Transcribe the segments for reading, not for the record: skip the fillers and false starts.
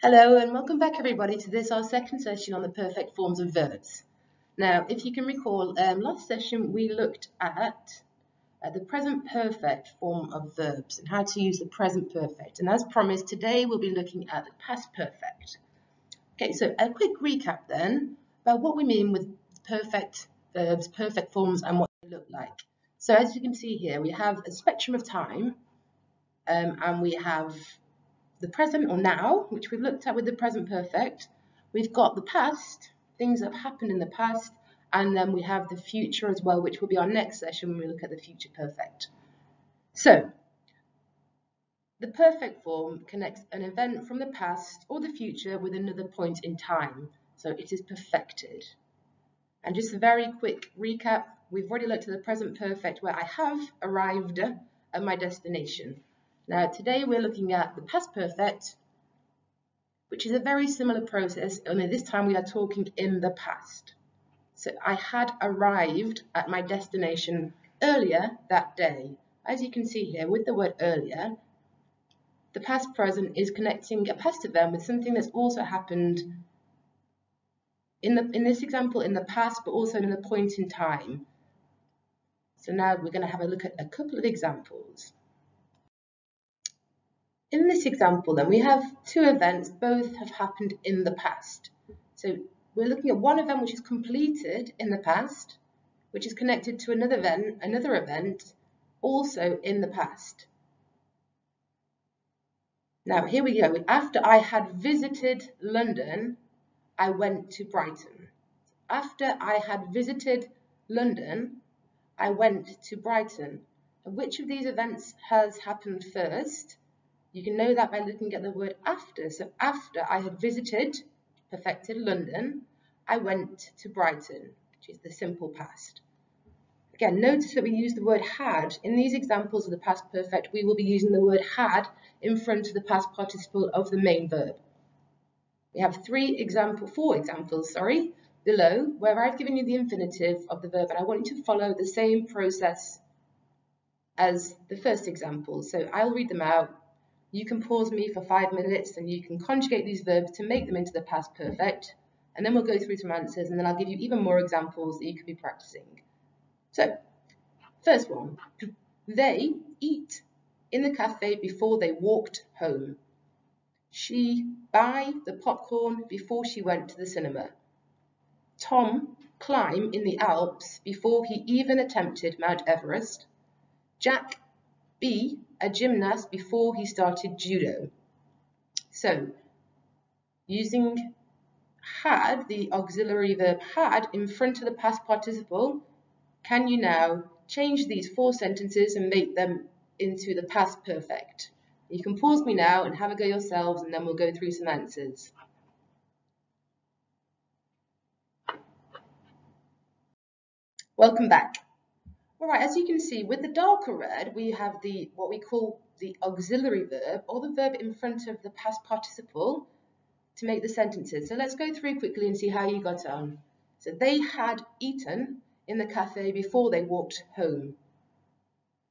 Hello and welcome back everybody to this, our second session on the perfect forms of verbs. Now, if you can recall, last session we looked at the present perfect form of verbs and how to use the present perfect. And as promised, today we'll be looking at the past perfect. Okay, so a quick recap then about what we mean with perfect verbs, perfect forms, and what they look like. So as you can see here, we have a spectrum of time and we have the present or now, which we've looked at with the present perfect. We've got the past, things that have happened in the past, and then we have the future as well, which will be our next session when we look at the future perfect. So, the perfect form connects an event from the past or the future with another point in time. So it is perfected. And just a very quick recap, we've already looked at the present perfect where I have arrived at my destination. Now today we're looking at the past perfect, which is a very similar process, only this time we are talking in the past. So I had arrived at my destination earlier that day. As you can see here with the word earlier, the past present is connecting a past event with something that's also happened in this example in the past, but also in a point in time. So now we're going to have a look at a couple of examples. In this example then, we have two events, both have happened in the past. So we're looking at one event which is completed in the past, which is connected to another event, also in the past. Now here we go. After I had visited London, I went to Brighton. After I had visited London, I went to Brighton. And which of these events has happened first? You can know that by looking at the word after. So after I had visited, perfected London, I went to Brighton, which is the simple past. Again, notice that we use the word had. In these examples of the past perfect, we will be using the word had in front of the past participle of the main verb. We have four examples, below, where I've given you the infinitive of the verb, and I want you to follow the same process as the first example. So I'll read them out. You can pause me for 5 minutes and you can conjugate these verbs to make them into the past perfect. And then we'll go through some answers and then I'll give you even more examples that you could be practicing. So, first one. They eat in the cafe before they walked home. She buy the popcorn before she went to the cinema. Tom climb in the Alps before he even attempted Mount Everest. Jack be a gymnast before he started judo. So, using had, the auxiliary verb had, in front of the past participle, can you now change these four sentences and make them into the past perfect? You can pause me now and have a go yourselves and then we'll go through some answers. Welcome back. Alright, as you can see, with the darker red, we have what we call the auxiliary verb, or the verb in front of the past participle, to make the sentences. So let's go through quickly and see how you got on. So they had eaten in the cafe before they walked home.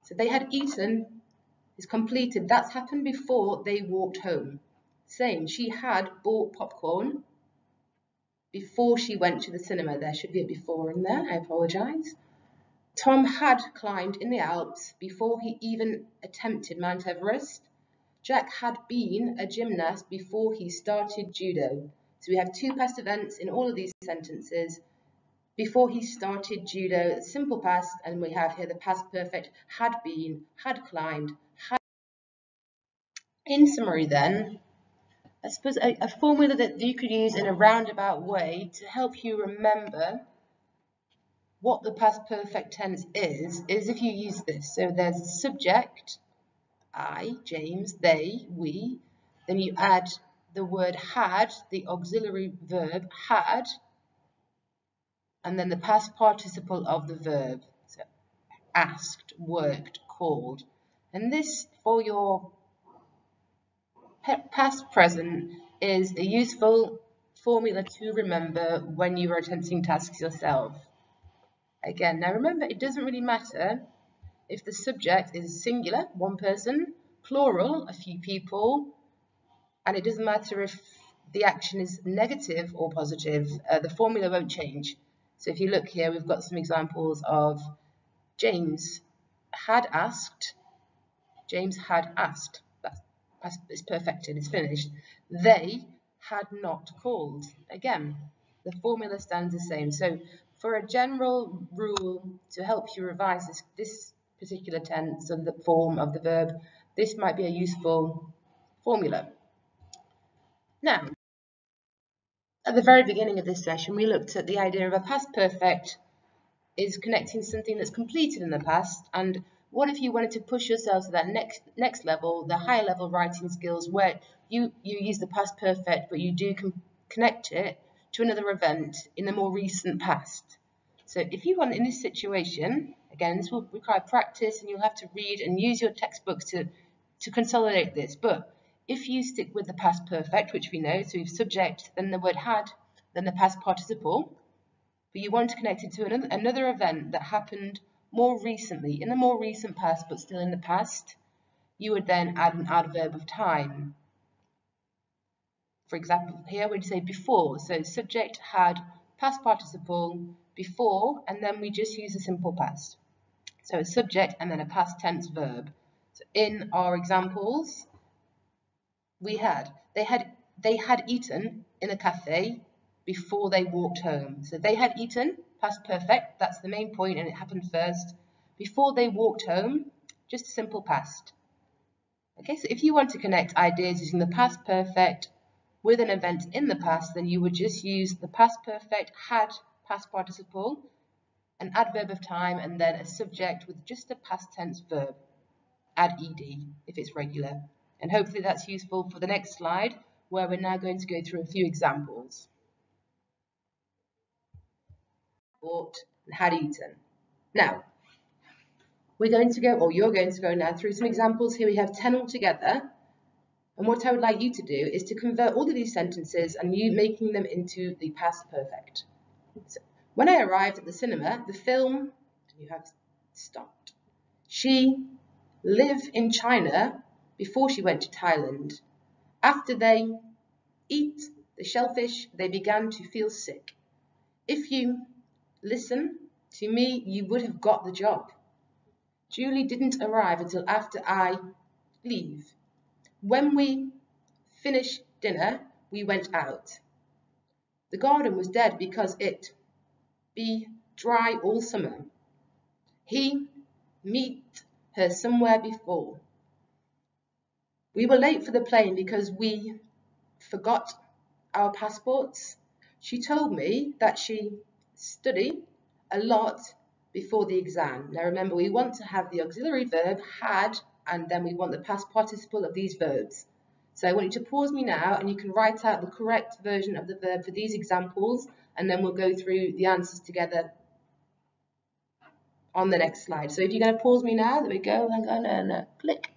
So they had eaten is completed. That's happened before they walked home. Same, she had bought popcorn before she went to the cinema. There should be a before in there, I apologise. Tom had climbed in the Alps before he even attempted Mount Everest. Jack had been a gymnast before he started judo. So we have two past events in all of these sentences. Before he started judo, simple past, and we have here the past perfect, had been, had climbed, had. In summary then, I suppose a formula that you could use in a roundabout way to help you remember what the past perfect tense is if you use this. So there's a subject, I, James, they, we, then you add the word had, the auxiliary verb had, and then the past participle of the verb. So asked, worked, called. And this, for your past present, is a useful formula to remember when you are attempting tasks yourself. Again, now remember, it doesn't really matter if the subject is singular, one person, plural, a few people, and it doesn't matter if the action is negative or positive, the formula won't change. So if you look here, we've got some examples of James had asked. James had asked. It's perfected, it's finished. They had not called. Again, the formula stands the same. So for a general rule to help you revise this particular tense and the form of the verb, this might be a useful formula. Now, at the very beginning of this session, we looked at the idea of a past perfect is connecting something that's completed in the past, and what if you wanted to push yourself to that next level, the higher level writing skills, where you use the past perfect, but you do connect it to another event in the more recent past. So if you want in this situation, again, this will require practice, and you'll have to read and use your textbooks to consolidate this, but if you stick with the past perfect, which we know, so we've subject, then the word had, then the past participle, but you want to connect it to another event that happened more recently, in the more recent past, but still in the past, you would then add an adverb of time. For example, here we'd say before, so subject, had, past participle, before, and then we just use a simple past. So a subject and then a past tense verb. So in our examples, they had eaten in a cafe before they walked home. So they had eaten, past perfect, that's the main point and it happened first. Before they walked home, just a simple past. Okay, so if you want to connect ideas using the past perfect with an event in the past, then you would just use the past perfect, had, past participle, an adverb of time, and then a subject with just a past tense verb. Add ed if it's regular. And hopefully that's useful for the next slide, where we're now going to go through a few examples. Bought and had eaten. Now, we're going to go, or you're going to go now through some examples. Here we have 10 altogether. And what I would like you to do is to convert all of these sentences and you making them into the past perfect. So, when I arrived at the cinema, the film, you have stopped. She lived in China before she went to Thailand. After they eat the shellfish, they began to feel sick. If you listen to me, you would have got the job. Julie didn't arrive until after I leave. When we finished dinner, we went out. The garden was dead because it be dry all summer. He meet her somewhere before. We were late for the plane because we forgot our passports. She told me that she studied a lot before the exam. Now remember, we want to have the auxiliary verb had, and then we want the past participle of these verbs. So I want you to pause me now, and you can write out the correct version of the verb for these examples, and then we'll go through the answers together on the next slide. So if you're going to pause me now, there we go, I'm going to click.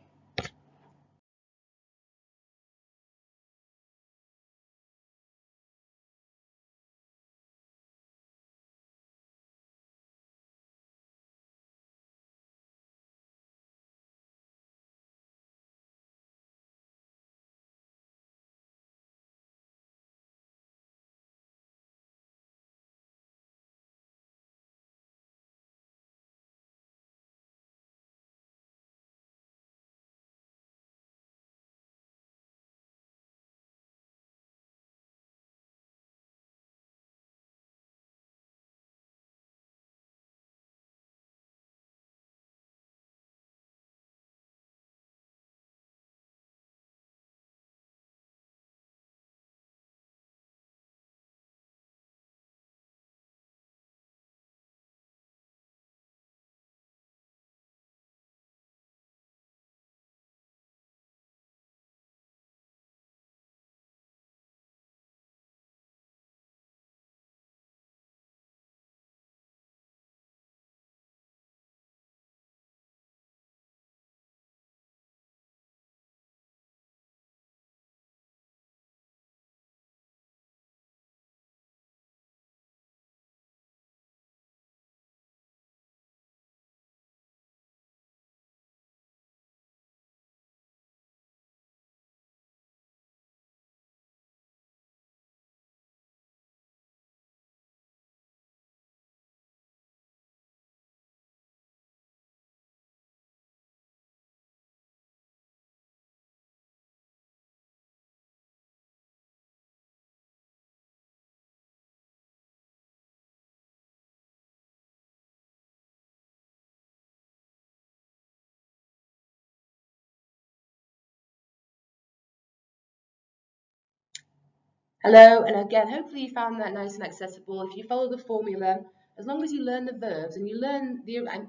Hello, and again, hopefully you found that nice and accessible. If you follow the formula, as long as you learn the verbs and you learn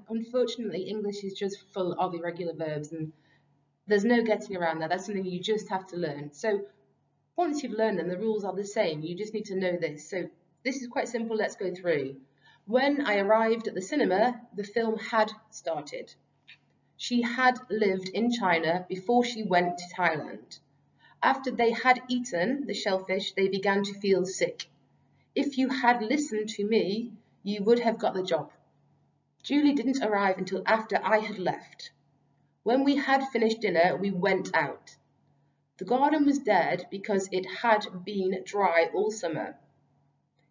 unfortunately, English is just full of irregular verbs and there's no getting around that. That's something you just have to learn. So once you've learned them, the rules are the same. You just need to know this. So this is quite simple. Let's go through. When I arrived at the cinema, the film had started. She had lived in China before she went to Thailand. After they had eaten the shellfish, they began to feel sick. If you had listened to me, you would have got the job. Julie didn't arrive until after I had left. When we had finished dinner, we went out. The garden was dead because it had been dry all summer.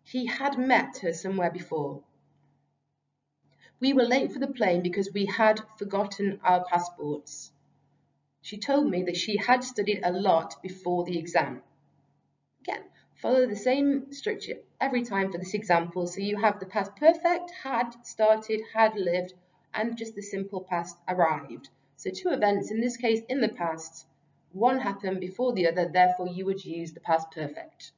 He had met her somewhere before. We were late for the plane because we had forgotten our passports. She told me that she had studied a lot before the exam. Again, follow the same structure every time for this example. So you have the past perfect, had started, had lived, and just the simple past, arrived. So two events, in this case in the past, one happened before the other, therefore you would use the past perfect.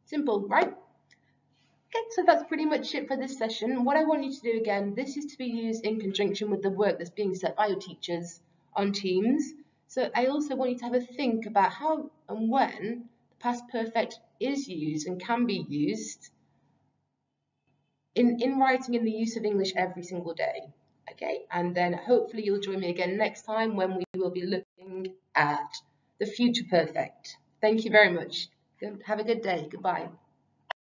Simple, right? Okay, so that's pretty much it for this session. What I want you to do again, this is to be used in conjunction with the work that's being set by your teachers on Teams. So I also want you to have a think about how and when the past perfect is used and can be used in writing in the use of English every single day. Okay, and then hopefully you'll join me again next time when we will be looking at the future perfect. Thank you very much. Have a good day. Goodbye.